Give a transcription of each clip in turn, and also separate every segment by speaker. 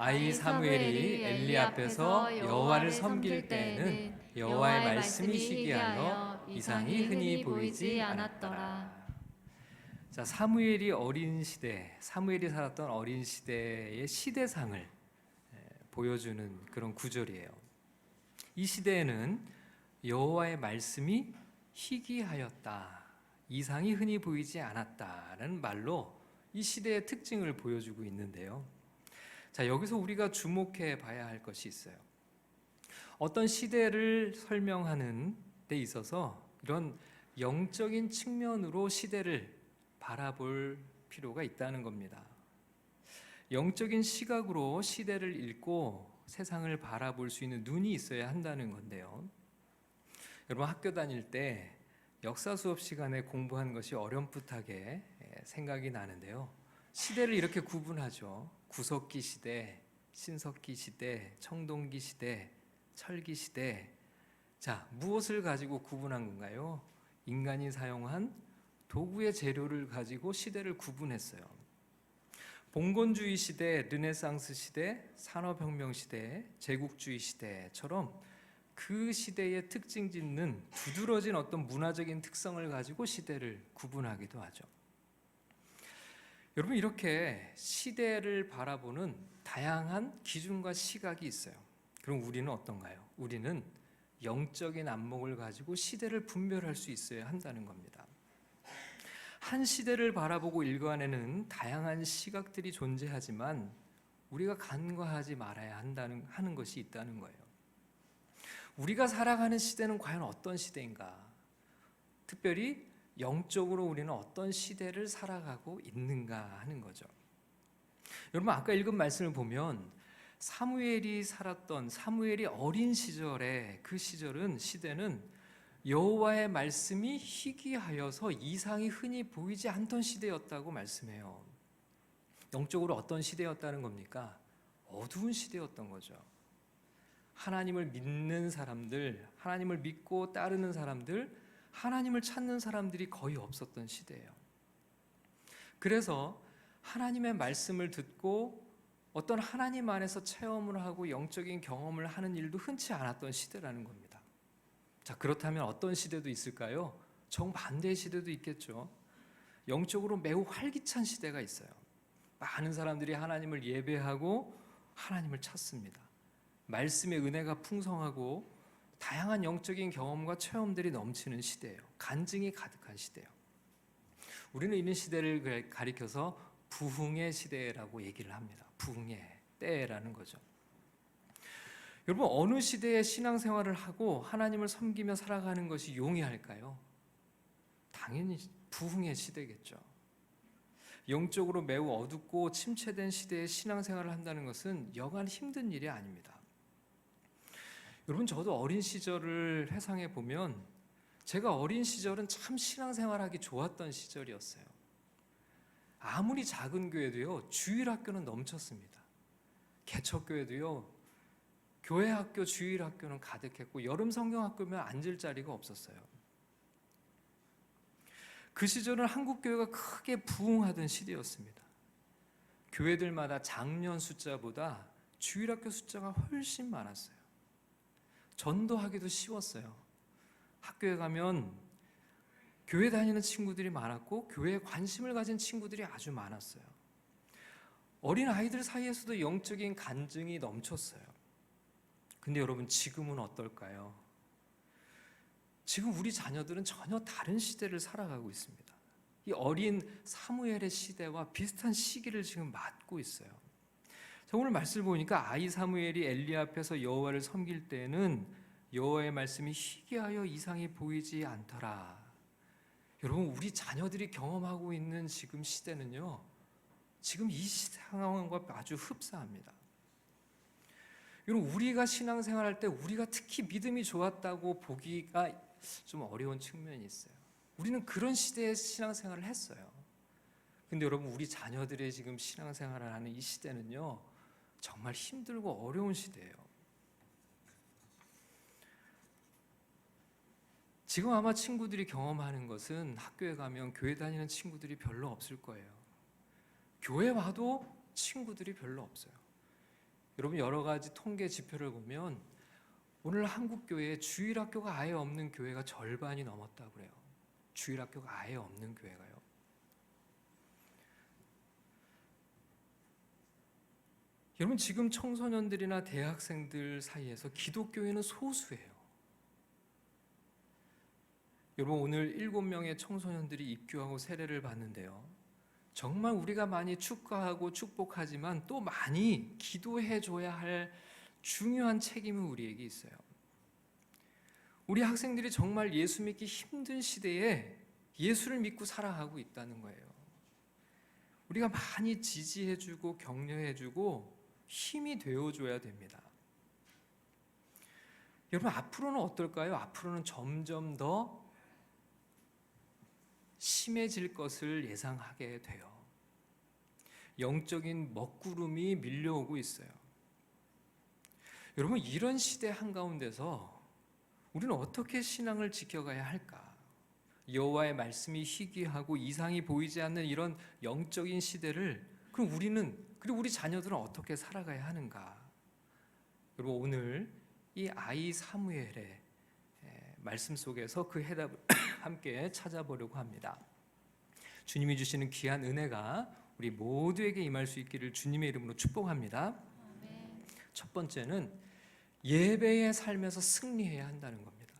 Speaker 1: 아이 사무엘이 엘리 앞에서 여호와를 섬길 때에는 여호와의 말씀이 희귀하여 이상이 흔히 보이지 않았더라. 자, 사무엘이 어린 시대, 사무엘이 살았던 어린 시대의 시대상을 보여주는 그런 구절이에요. 이 시대에는 여호와의 말씀이 희귀하였다, 이상이 흔히 보이지 않았다라는 말로 이 시대의 특징을 보여주고 있는데요. 자, 여기서 우리가 주목해 봐야 할 것이 있어요. 어떤 시대를 설명하는 데 있어서 이런 영적인 측면으로 시대를 바라볼 필요가 있다는 겁니다. 영적인 시각으로 시대를 읽고 세상을 바라볼 수 있는 눈이 있어야 한다는 건데요. 여러분, 학교 다닐 때 역사 수업 시간에 공부한 것이 어렴풋하게 생각이 나는데요. 시대를 이렇게 구분하죠. 구석기 시대, 신석기 시대, 청동기 시대, 철기 시대. 자, 무엇을 가지고 구분한 건가요? 인간이 사용한 도구의 재료를 가지고 시대를 구분했어요. 봉건주의 시대, 르네상스 시대, 산업혁명 시대, 제국주의 시대처럼 그 시대의 특징 짓는 두드러진 어떤 문화적인 특성을 가지고 시대를 구분하기도 하죠. 여러분, 이렇게 시대를 바라보는 다양한 기준과 시각이 있어요. 그럼 우리는 어떤가요? 우리는 영적인 안목을 가지고 시대를 분별할 수 있어야 한다는 겁니다. 한 시대를 바라보고 읽어내는 다양한 시각들이 존재하지만 우리가 간과하지 말아야 하는 것이 있다는 거예요. 우리가 살아가는 시대는 과연 어떤 시대인가? 특별히 영적으로 우리는 어떤 시대를 살아가고 있는가 하는 거죠. 여러분, 아까 읽은 말씀을 보면 사무엘이 살았던, 사무엘이 어린 시절에 그 시대는 여호와의 말씀이 희귀하여서 이상이 흔히 보이지 않던 시대였다고 말씀해요. 영적으로 어떤 시대였다는 겁니까? 어두운 시대였던 거죠. 하나님을 믿는 사람들, 하나님을 믿고 따르는 사람들, 하나님을 찾는 사람들이 거의 없었던 시대예요. 그래서 하나님의 말씀을 듣고 어떤 하나님 안에서 체험을 하고 영적인 경험을 하는 일도 흔치 않았던 시대라는 겁니다. 자, 그렇다면 어떤 시대도 있을까요? 정반대의 시대도 있겠죠. 영적으로 매우 활기찬 시대가 있어요. 많은 사람들이 하나님을 예배하고 하나님을 찾습니다. 말씀의 은혜가 풍성하고 다양한 영적인 경험과 체험들이 넘치는 시대예요. 간증이 가득한 시대예요. 우리는 이런 시대를 가리켜서 부흥의 시대라고 얘기를 합니다. 부흥의 때라는 거죠. 여러분, 어느 시대에 신앙생활을 하고 하나님을 섬기며 살아가는 것이 용이할까요? 당연히 부흥의 시대겠죠. 영적으로 매우 어둡고 침체된 시대에 신앙생활을 한다는 것은 여간 힘든 일이 아닙니다. 여러분, 저도 어린 시절을 회상해 보면 제가 어린 시절은 참 신앙생활하기 좋았던 시절이었어요. 아무리 작은 교회도요, 주일학교는 넘쳤습니다. 개척교회도요, 교회 학교, 주일 학교는 가득했고 여름 성경학교면 앉을 자리가 없었어요. 그 시절은 한국 교회가 크게 부흥하던 시대였습니다. 교회들마다 장년 숫자보다 주일학교 숫자가 훨씬 많았어요. 전도하기도 쉬웠어요. 학교에 가면 교회 다니는 친구들이 많았고 교회에 관심을 가진 친구들이 아주 많았어요. 어린 아이들 사이에서도 영적인 간증이 넘쳤어요. 근데 여러분, 지금은 어떨까요? 지금 우리 자녀들은 전혀 다른 시대를 살아가고 있습니다. 이 어린 사무엘의 시대와 비슷한 시기를 지금 맞고 있어요. 자, 오늘 말씀을 보니까 아이 사무엘이 엘리 앞에서 여호와를 섬길 때에는 여호와의 말씀이 희귀하여 이상이 보이지 않더라. 여러분, 우리 자녀들이 경험하고 있는 지금 시대는요, 지금 이 상황과 아주 흡사합니다. 여러분, 우리가 신앙생활할 때 우리가 특히 믿음이 좋았다고 보기가 좀 어려운 측면이 있어요. 우리는 그런 시대에 신앙생활을 했어요. 근데 여러분, 우리 자녀들의 지금 신앙생활을 하는 이 시대는요, 정말 힘들고 어려운 시대예요. 지금 아마 친구들이 경험하는 것은 학교에 가면 교회 다니는 친구들이 별로 없을 거예요. 교회 와도 친구들이 별로 없어요. 여러분 여러 가지 통계 지표를 보면 오늘 한국 교회에 주일 학교가 아예 없는 교회가 절반이 넘었다고 그래요. 주일 학교가 아예 없는 교회가요. 여러분 지금 청소년들이나 대학생들 사이에서 기독교인은 소수예요. 여러분 오늘 7명의 청소년들이 입교하고 세례를 받는데요. 정말 우리가 많이 축하하고 축복하지만 또 많이 기도해 줘야 할 중요한 책임은 우리에게 있어요. 우리 학생들이 정말 예수 믿기 힘든 시대에 예수를 믿고 살아가고 있다는 거예요. 우리가 많이 지지해 주고 격려해 주고 힘이 되어 줘야 됩니다. 여러분 앞으로는 어떨까요? 앞으로는 점점 더 심해질 것을 예상하게 돼요. 영적인 먹구름이 밀려오고 있어요. 여러분 이런 시대 한가운데서 우리는 어떻게 신앙을 지켜가야 할까? 여호와의 말씀이 희귀하고 이상이 보이지 않는 이런 영적인 시대를 그럼 그리고 우리 자녀들은 어떻게 살아가야 하는가? 여러분 오늘 이 아이 사무엘의 말씀 속에서 그 해답을 함께 찾아보려고 합니다. 주님이 주시는 귀한 은혜가 우리 모두에게 임할 수 있기를 주님의 이름으로 축복합니다. 아멘. 첫 번째는 예배의 삶에서 승리해야 한다는 겁니다.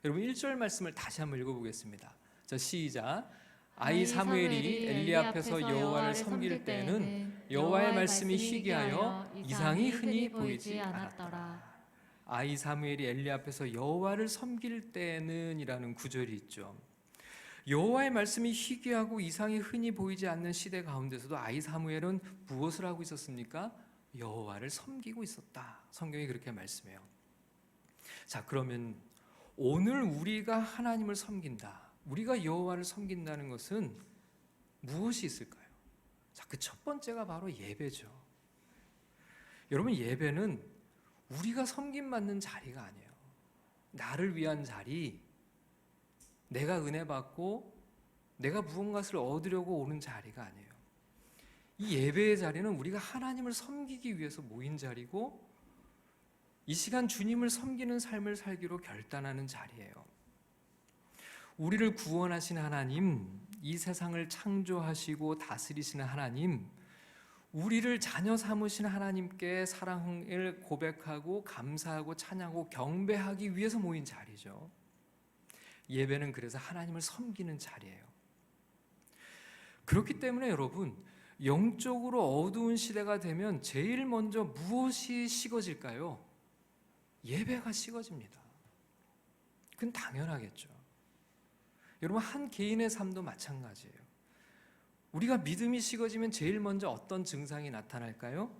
Speaker 1: 여러분 1절 말씀을 다시 한번 읽어보겠습니다. 자, 시작. 아이 사무엘이 엘리 앞에서 여호와를 섬길 때에는 여호와의 말씀이 희귀하여 이상이 흔히 보이지 않았더라. 아이 사무엘이 엘리 앞에서 여호와를 섬길 때는 이라는 구절이 있죠. 여호와의 말씀이 희귀하고 이상이 흔히 보이지 않는 시대 가운데서도 아이 사무엘은 무엇을 하고 있었습니까? 여호와를 섬기고 있었다. 성경이 그렇게 말씀해요. 자, 그러면 오늘 우리가 하나님을 섬긴다, 우리가 여호와를 섬긴다는 것은 무엇이 있을까요? 자, 그 첫 번째가 바로 예배죠. 여러분 예배는 우리가 섬김받는 자리가 아니에요. 나를 위한 자리, 내가 은혜 받고 내가 무언가를 얻으려고 오는 자리가 아니에요. 이 예배의 자리는 우리가 하나님을 섬기기 위해서 모인 자리고 이 시간 주님을 섬기는 삶을 살기로 결단하는 자리예요. 우리를 구원하신 하나님, 이 세상을 창조하시고 다스리시는 하나님, 우리를 자녀 삼으신 하나님께 사랑을 고백하고 감사하고 찬양하고 경배하기 위해서 모인 자리죠. 예배는 그래서 하나님을 섬기는 자리예요. 그렇기 때문에 여러분 영적으로 어두운 시대가 되면 제일 먼저 무엇이 식어질까요? 예배가 식어집니다. 그건 당연하겠죠. 여러분 한 개인의 삶도 마찬가지예요. 우리가 믿음이 식어지면 제일 먼저 어떤 증상이 나타날까요?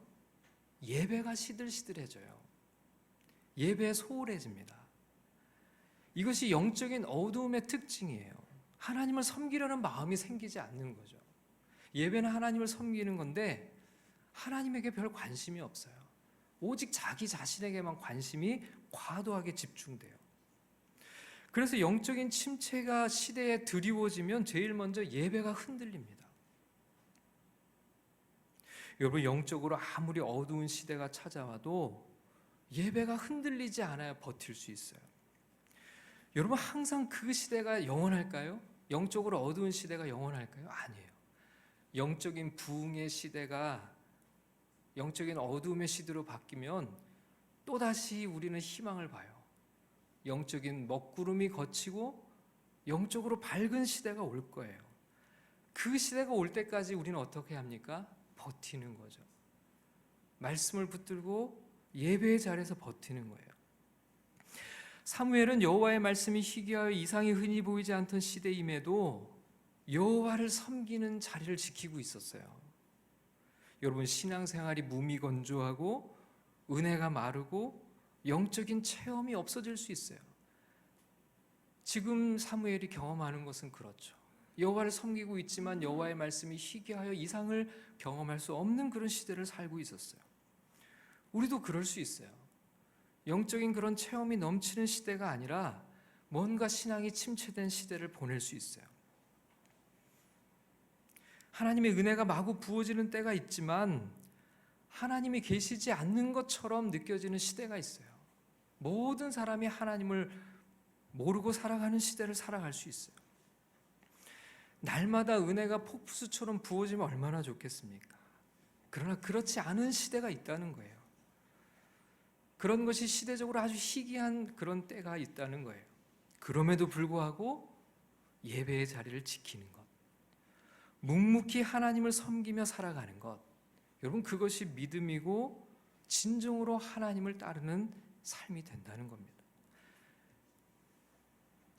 Speaker 1: 예배가 시들시들해져요. 예배에 소홀해집니다. 이것이 영적인 어두움의 특징이에요. 하나님을 섬기려는 마음이 생기지 않는 거죠. 예배는 하나님을 섬기는 건데 하나님에게 별 관심이 없어요. 오직 자기 자신에게만 관심이 과도하게 집중돼요. 그래서 영적인 침체가 시대에 드리워지면 제일 먼저 예배가 흔들립니다. 여러분 영적으로 아무리 어두운 시대가 찾아와도 예배가 흔들리지 않아야 버틸 수 있어요. 여러분 항상 그 시대가 영원할까요? 영적으로 어두운 시대가 영원할까요? 아니에요. 영적인 부흥의 시대가 영적인 어두움의 시대로 바뀌면 또다시 우리는 희망을 봐요. 영적인 먹구름이 걷히고 영적으로 밝은 시대가 올 거예요. 그 시대가 올 때까지 우리는 어떻게 합니까? 버티는 거죠. 말씀을 붙들고 예배의 자리에서 버티는 거예요. 사무엘은 여호와의 말씀이 희귀하여 이상이 흔히 보이지 않던 시대임에도 여호와를 섬기는 자리를 지키고 있었어요. 여러분 신앙생활이 무미건조하고 은혜가 마르고 영적인 체험이 없어질 수 있어요. 지금 사무엘이 경험하는 것은 그렇죠. 여호와를 섬기고 있지만 여호와의 말씀이 희귀하여 이상을 경험할 수 없는 그런 시대를 살고 있었어요. 우리도 그럴 수 있어요. 영적인 그런 체험이 넘치는 시대가 아니라 뭔가 신앙이 침체된 시대를 보낼 수 있어요. 하나님의 은혜가 마구 부어지는 때가 있지만 하나님이 계시지 않는 것처럼 느껴지는 시대가 있어요. 모든 사람이 하나님을 모르고 살아가는 시대를 살아갈 수 있어요. 날마다 은혜가 폭포수처럼 부어지면 얼마나 좋겠습니까? 그러나 그렇지 않은 시대가 있다는 거예요. 그런 것이 시대적으로 아주 희귀한 그런 때가 있다는 거예요. 그럼에도 불구하고 예배의 자리를 지키는 것, 묵묵히 하나님을 섬기며 살아가는 것, 여러분 그것이 믿음이고 진정으로 하나님을 따르는 삶이 된다는 겁니다.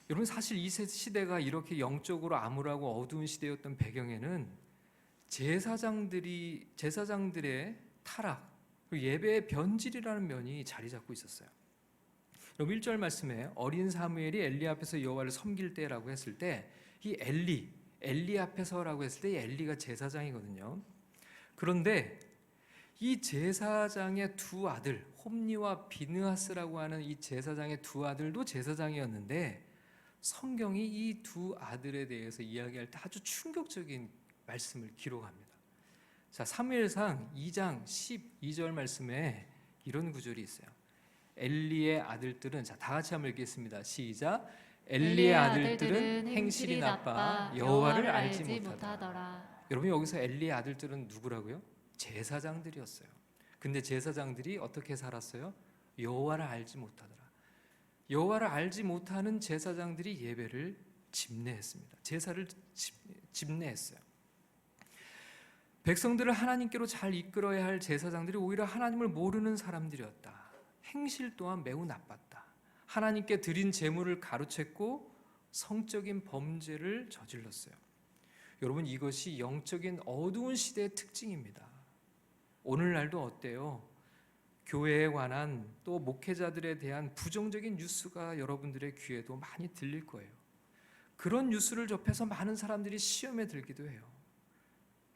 Speaker 1: 여러분 사실 이 시대가 이렇게 영적으로 암울하고 어두운 시대였던 배경에는 제사장들의 타락, 예배의 변질이라는 면이 자리 잡고 있었어요. 여러분 1절 말씀에 어린 사무엘이 엘리 앞에서 여호와를 섬길 때라고 했을 때 이 엘리 앞에서라고 했을 때 이 엘리가 제사장이거든요. 그런데 이 제사장의 두 아들 홈니와 비느하스라고 하는 이 제사장의 두 아들도 제사장이었는데 성경이 이 두 아들에 대해서 이야기할 때 아주 충격적인 말씀을 기록합니다. 자, 사무엘상 2장 12절 말씀에 이런 구절이 있어요. 엘리의 아들들은, 자, 다 같이 한번 읽겠습니다. 시작. 엘리의 아들들은 행실이 나빠 여호와를 알지 못하더라. 여러분 여기서 엘리의 아들들은 누구라고요? 제사장들이었어요. 근데 제사장들이 어떻게 살았어요? 여호와를 알지 못하더라. 여호와를 알지 못하는 제사장들이 예배를 집례했습니다. 제사를 집례했어요. 백성들을 하나님께로 잘 이끌어야 할 제사장들이 오히려 하나님을 모르는 사람들이었다. 행실 또한 매우 나빴다. 하나님께 드린 제물을 가로챘고 성적인 범죄를 저질렀어요. 여러분 이것이 영적인 어두운 시대의 특징입니다. 오늘날도 어때요? 교회에 관한 또 목회자들에 대한 부정적인 뉴스가 여러분들의 귀에도 많이 들릴 거예요. 그런 뉴스를 접해서 많은 사람들이 시험에 들기도 해요.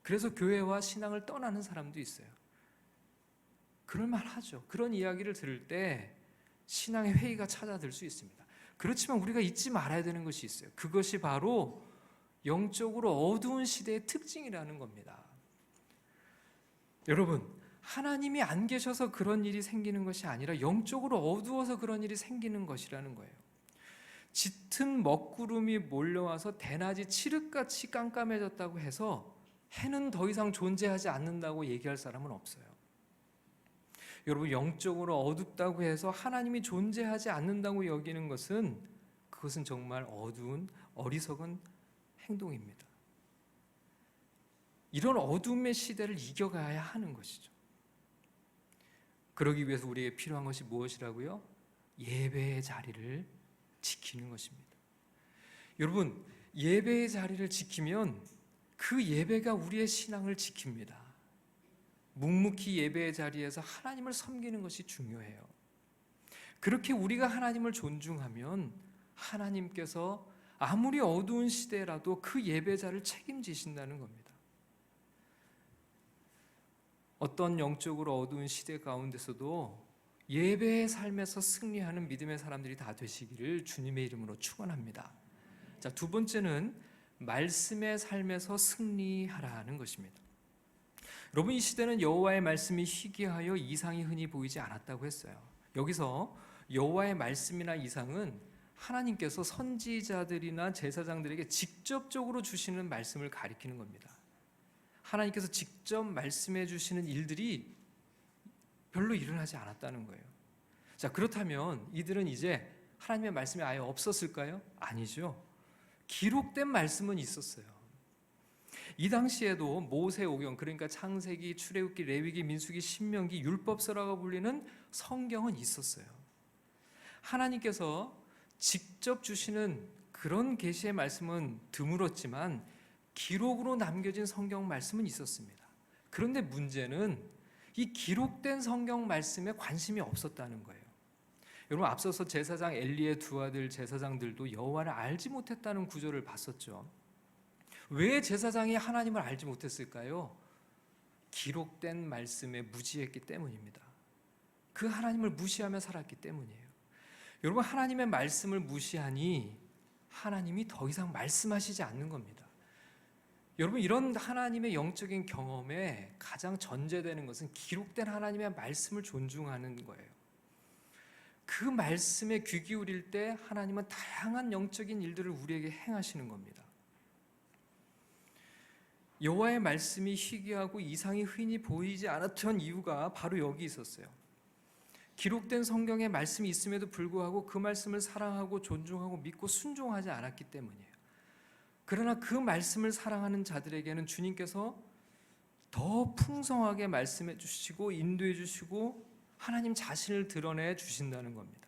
Speaker 1: 그래서 교회와 신앙을 떠나는 사람도 있어요. 그럴만 하죠. 그런 이야기를 들을 때 신앙의 회의가 찾아들 수 있습니다. 그렇지만 우리가 잊지 말아야 되는 것이 있어요. 그것이 바로 영적으로 어두운 시대의 특징이라는 겁니다. 여러분, 하나님이 안 계셔서 그런 일이 생기는 것이 아니라 영적으로 어두워서 그런 일이 생기는 것이라는 거예요. 짙은 먹구름이 몰려와서 대낮이 칠흑같이 깜깜해졌다고 해서 해는 더 이상 존재하지 않는다고 얘기할 사람은 없어요. 여러분 영적으로 어둡다고 해서 하나님이 존재하지 않는다고 여기는 그것은 정말 어두운 어리석은 행동입니다. 이런 어둠의 시대를 이겨가야 하는 것이죠. 그러기 위해서 우리에게 필요한 것이 무엇이라고요? 예배의 자리를 지키는 것입니다. 여러분 예배의 자리를 지키면 그 예배가 우리의 신앙을 지킵니다. 묵묵히 예배의 자리에서 하나님을 섬기는 것이 중요해요. 그렇게 우리가 하나님을 존중하면 하나님께서 아무리 어두운 시대라도 그 예배자를 책임지신다는 겁니다. 어떤 영적으로 어두운 시대 가운데서도 예배의 삶에서 승리하는 믿음의 사람들이 다 되시기를 주님의 이름으로 축원합니다. 자, 두 번째는 말씀의 삶에서 승리하라는 것입니다. 여러분 이 시대는 여호와의 말씀이 희귀하여 이상이 흔히 보이지 않았다고 했어요. 여기서 여호와의 말씀이나 이상은 하나님께서 선지자들이나 제사장들에게 직접적으로 주시는 말씀을 가리키는 겁니다. 하나님께서 직접 말씀해 주시는 일들이 별로 일어나지 않았다는 거예요. 자, 그렇다면 이들은 이제 하나님의 말씀이 아예 없었을까요? 아니죠. 기록된 말씀은 있었어요. 이 당시에도 모세오경, 그러니까 창세기, 출애굽기, 레위기, 민수기, 신명기, 율법서라고 불리는 성경은 있었어요. 하나님께서 직접 주시는 그런 계시의 말씀은 드물었지만 기록으로 남겨진 성경 말씀은 있었습니다. 그런데 문제는 이 기록된 성경 말씀에 관심이 없었다는 거예요. 여러분 앞서서 제사장 엘리의 두 아들 제사장들도 여호와를 알지 못했다는 구절을 봤었죠. 왜 제사장이 하나님을 알지 못했을까요? 기록된 말씀에 무지했기 때문입니다. 그 하나님을 무시하며 살았기 때문이에요. 여러분 하나님의 말씀을 무시하니 하나님이 더 이상 말씀하시지 않는 겁니다. 여러분, 이런 하나님의 영적인 경험에 가장 전제되는 것은 기록된 하나님의 말씀을 존중하는 거예요. 그 말씀에 귀 기울일 때 하나님은 다양한 영적인 일들을 우리에게 행하시는 겁니다. 여호와의 말씀이 희귀하고 이상이 흔히 보이지 않았던 이유가 바로 여기 있었어요. 기록된 성경에 말씀이 있음에도 불구하고 그 말씀을 사랑하고 존중하고 믿고 순종하지 않았기 때문이에요. 그러나 그 말씀을 사랑하는 자들에게는 주님께서 더 풍성하게 말씀해 주시고 인도해 주시고 하나님 자신을 드러내 주신다는 겁니다.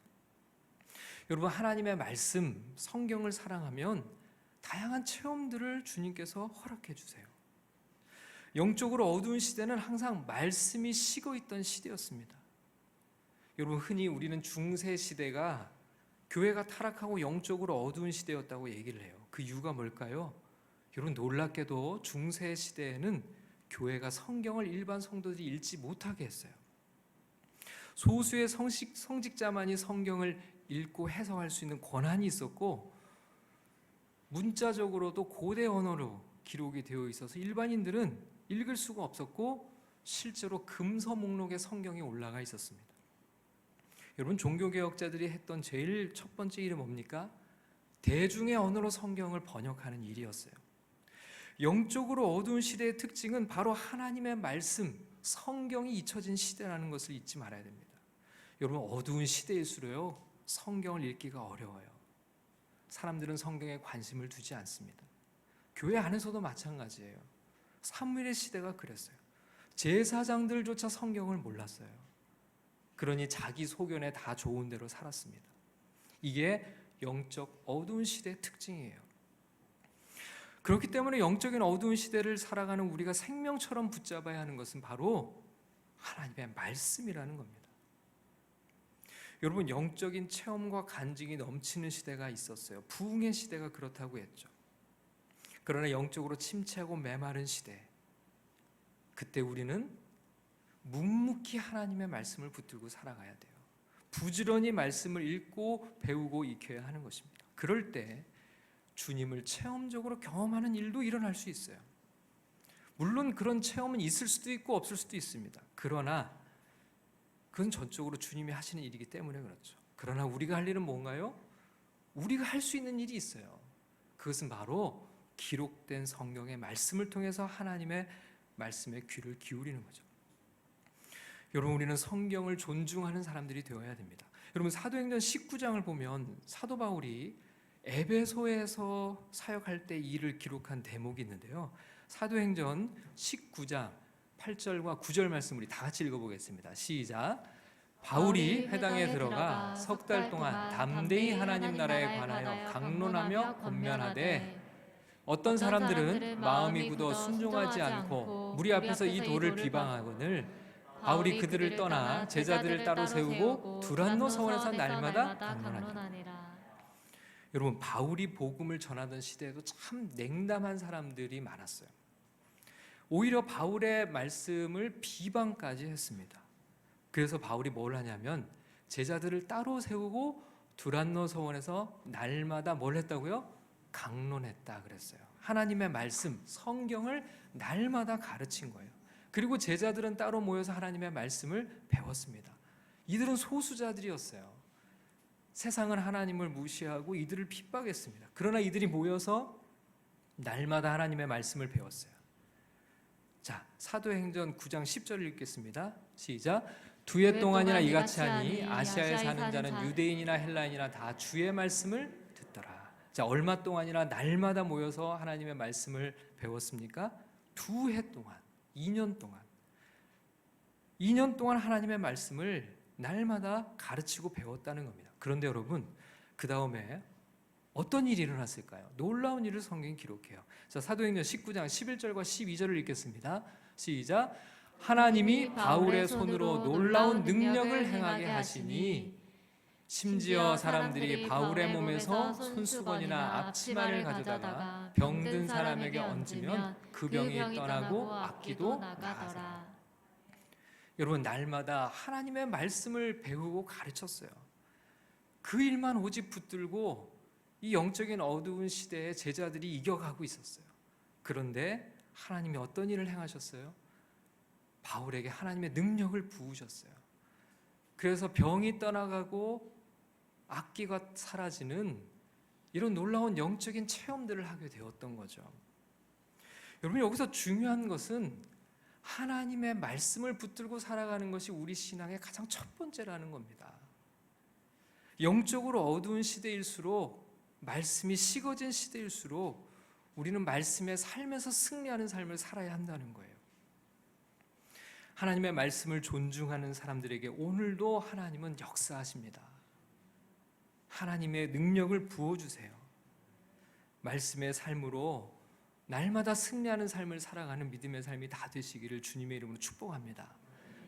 Speaker 1: 여러분, 하나님의 말씀, 성경을 사랑하면 다양한 체험들을 주님께서 허락해 주세요. 영적으로 어두운 시대는 항상 말씀이 식어 있던 시대였습니다. 여러분, 흔히 우리는 중세 시대가 교회가 타락하고 영적으로 어두운 시대였다고 얘기를 해요. 그 이유가 뭘까요? 여러분, 놀랍게도 중세 시대에는 교회가 성경을 일반 성도들이 읽지 못하게 했어요. 소수의 성직자만이 성경을 읽고 해석할 수 있는 권한이 있었고, 문자적으로도 고대 언어로 기록이 되어 있어서 일반인들은 읽을 수가 없었고, 실제로 금서 목록에 성경이 올라가 있었습니다. 여러분, 종교개혁자들이 했던 제일 첫 번째 일은 뭡니까? 대중의 언어로 성경을 번역하는 일이었어요. 영적으로 어두운 시대의 특징은 바로 하나님의 말씀, 성경이 잊혀진 시대라는 것을 잊지 말아야 됩니다. 여러분, 어두운 시대일수록요, 성경을 읽기가 어려워요. 사람들은 성경에 관심을 두지 않습니다. 교회 안에서도 마찬가지예요. 사무엘의 시대가 그랬어요. 제사장들조차 성경을 몰랐어요. 그러니 자기 소견에 다 좋은 대로 살았습니다. 이게 영적 어두운 시대의 특징이에요. 그렇기 때문에 영적인 어두운 시대를 살아가는 우리가 생명처럼 붙잡아야 하는 것은 바로 하나님의 말씀이라는 겁니다. 여러분, 영적인 체험과 간증이 넘치는 시대가 있었어요. 부흥의 시대가 그렇다고 했죠. 그러나 영적으로 침체하고 메마른 시대, 그때 우리는 묵묵히 하나님의 말씀을 붙들고 살아가야 돼요. 부지런히 말씀을 읽고 배우고 익혀야 하는 것입니다. 그럴 때 주님을 체험적으로 경험하는 일도 일어날 수 있어요. 물론 그런 체험은 있을 수도 있고 없을 수도 있습니다. 그러나 그건 전적으로 주님이 하시는 일이기 때문에 그렇죠. 그러나 우리가 할 일은 뭔가요? 우리가 할 수 있는 일이 있어요. 그것은 바로 기록된 성경의 말씀을 통해서 하나님의 말씀에 귀를 기울이는 거죠. 여러분, 우리는 성경을 존중하는 사람들이 되어야 됩니다. 여러분, 사도행전 19장을 보면 사도 바울이 에베소에서 사역할 때 일을 기록한 대목이 있는데요. 사도행전 19장 8절과 9절 말씀 우리 다 같이 읽어보겠습니다. 시작. 바울이 회당에 들어가 석 달 동안 담대히 하나님 나라에 관하여 강론하며 권면하되 어떤 사람들은 마음이 굳어 순종하지 않고 무리 앞에서 이 도를 비방하거늘 바울이 그들을 떠나 제자들을 따로 세우고 두란노 서원에서 날마다 강론하니라. 여러분, 바울이 복음을 전하던 시대에도 참 냉담한 사람들이 많았어요. 오히려 바울의 말씀을 비방까지 했습니다. 그래서 바울이 뭘 하냐면 제자들을 따로 세우고 두란노 서원에서 날마다 뭘 했다고요? 강론했다 그랬어요. 하나님의 말씀, 성경을 날마다 가르친 거예요. 그리고 제자들은 따로 모여서 하나님의 말씀을 배웠습니다. 이들은 소수자들이었어요. 세상은 하나님을 무시하고 이들을 핍박했습니다. 그러나 이들이 모여서 날마다 하나님의 말씀을 배웠어요. 자, 사도행전 9장 10절을 읽겠습니다. 시작. 두 해 동안이나 이같이 하니 아시아에 사는 자는 유대인이나 헬라인이나 다 주의 말씀을 듣더라. 자, 얼마 동안이나 날마다 모여서 하나님의 말씀을 배웠습니까? 2해 동안, 2년 동안. 2년 동안 하나님의 말씀을 날마다 가르치고 배웠다는 겁니다. 그런데 여러분, 그 다음에 어떤 일이 일어났을까요? 놀라운 일을 성경이 기록해요. 자, 사도행전 19장 11절과 12절을 읽겠습니다. 시작. 하나님이 바울의 손으로 놀라운 능력을 행하게 하시니 심지어 사람들이 바울의 몸에서 손수건이나 앞치마를 가져다가 병든 사람에게 얹으면 그 병이 떠나고 악기도 나가더라. 여러분, 날마다 하나님의 말씀을 배우고 가르쳤어요. 그 일만 오직 붙들고 이 영적인 어두운 시대에 제자들이 이겨가고 있었어요. 그런데 하나님이 어떤 일을 행하셨어요? 바울에게 하나님의 능력을 부으셨어요. 그래서 병이 떠나가고 악기가 사라지는 이런 놀라운 영적인 체험들을 하게 되었던 거죠. 여러분, 여기서 중요한 것은 하나님의 말씀을 붙들고 살아가는 것이 우리 신앙의 가장 첫 번째라는 겁니다. 영적으로 어두운 시대일수록, 말씀이 식어진 시대일수록 우리는 말씀의 삶에서 승리하는 삶을 살아야 한다는 거예요. 하나님의 말씀을 존중하는 사람들에게 오늘도 하나님은 역사하십니다. 하나님의 능력을 부어주세요. 말씀의 삶으로 날마다 승리하는 삶을 살아가는 믿음의 삶이 다 되시기를 주님의 이름으로 축복합니다.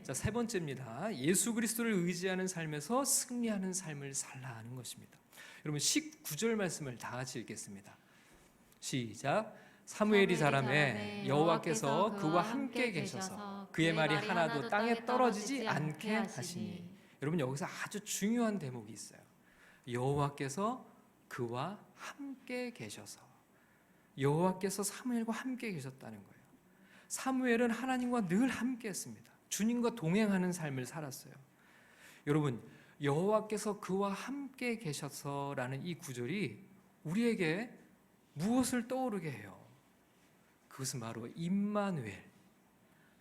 Speaker 1: 자, 세 번째입니다. 예수 그리스도를 의지하는 삶에서 승리하는 삶을 살라 하는 것입니다. 여러분, 19절 말씀을 다 같이 읽겠습니다. 시작. 사무엘이 자라매 여호와께서 그와 함께 계셔서 그의 말이 하나도 땅에 떨어지지 않게 하시니. 여러분, 여기서 아주 중요한 대목이 있어요. 여호와께서 그와 함께 계셔서, 여호와께서 사무엘과 함께 계셨다는 거예요. 사무엘은 하나님과 늘 함께 했습니다. 주님과 동행하는 삶을 살았어요. 여러분, 여호와께서 그와 함께 계셔서라는 이 구절이 우리에게 무엇을 떠오르게 해요? 그것은 바로 임마누엘,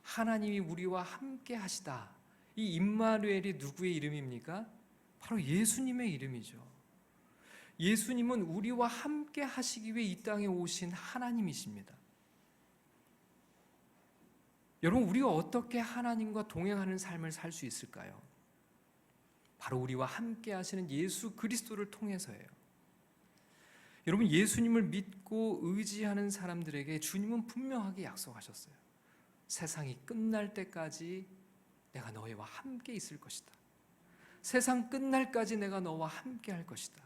Speaker 1: 하나님이 우리와 함께 하시다. 이 임마누엘이 누구의 이름입니까? 바로 예수님의 이름이죠. 예수님은 우리와 함께 하시기 위해 이 땅에 오신 하나님이십니다. 여러분, 우리가 어떻게 하나님과 동행하는 삶을 살 수 있을까요? 바로 우리와 함께 하시는 예수 그리스도를 통해서예요. 여러분, 예수님을 믿고 의지하는 사람들에게 주님은 분명하게 약속하셨어요. 세상이 끝날 때까지 내가 너희와 함께 있을 것이다. 세상 끝날까지 내가 너와 함께 할 것이다.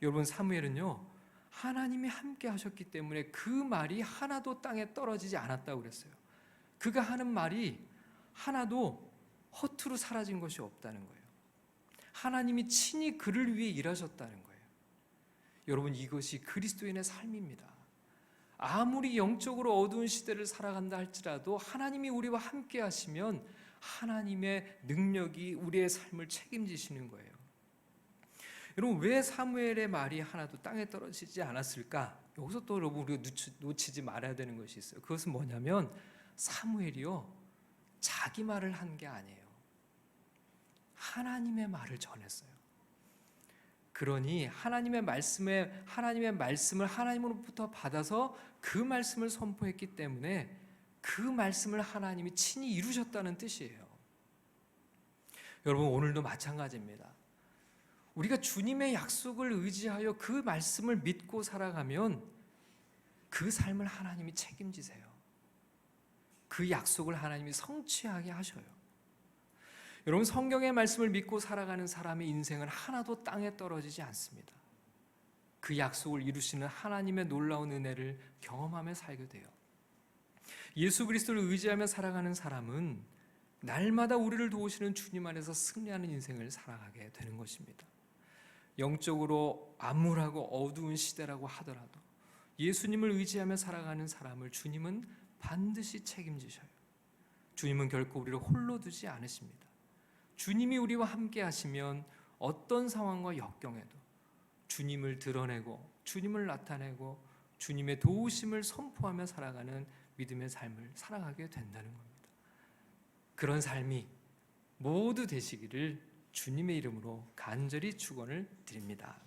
Speaker 1: 여러분, 사무엘은요, 하나님이 함께 하셨기 때문에 그 말이 하나도 땅에 떨어지지 않았다고 그랬어요. 그가 하는 말이 하나도 허투루 사라진 것이 없다는 거예요. 하나님이 친히 그를 위해 일하셨다는 거예요. 여러분, 이것이 그리스도인의 삶입니다. 아무리 영적으로 어두운 시대를 살아간다 할지라도 하나님이 우리와 함께 하시면 하나님의 능력이 우리의 삶을 책임지시는 거예요. 여러분, 왜 사무엘의 말이 하나도 땅에 떨어지지 않았을까? 여기서 또 여러분, 우리가 놓치지 말아야 되는 것이 있어요. 그것은 뭐냐면 사무엘이요, 자기 말을 한 게 아니에요. 하나님의 말을 전했어요. 그러니 하나님의 말씀을 하나님으로부터 받아서 그 말씀을 선포했기 때문에 그 말씀을 하나님이 친히 이루셨다는 뜻이에요. 여러분, 오늘도 마찬가지입니다. 우리가 주님의 약속을 의지하여 그 말씀을 믿고 살아가면 그 삶을 하나님이 책임지세요. 그 약속을 하나님이 성취하게 하셔요. 여러분, 성경의 말씀을 믿고 살아가는 사람의 인생은 하나도 땅에 떨어지지 않습니다. 그 약속을 이루시는 하나님의 놀라운 은혜를 경험하며 살게 돼요. 예수 그리스도를 의지하며 살아가는 사람은 날마다 우리를 도우시는 주님 안에서 승리하는 인생을 살아가게 되는 것입니다. 영적으로 암울하고 어두운 시대라고 하더라도 예수님을 의지하며 살아가는 사람을 주님은 반드시 책임지셔요. 주님은 결코 우리를 홀로 두지 않으십니다. 주님이 우리와 함께 하시면 어떤 상황과 역경에도 주님을 드러내고 주님을 나타내고 주님의 도우심을 선포하며 살아가는 믿음의 삶을 살아가게 된다는 겁니다. 그런 삶이 모두 되시기를 주님의 이름으로 간절히 축원을 드립니다.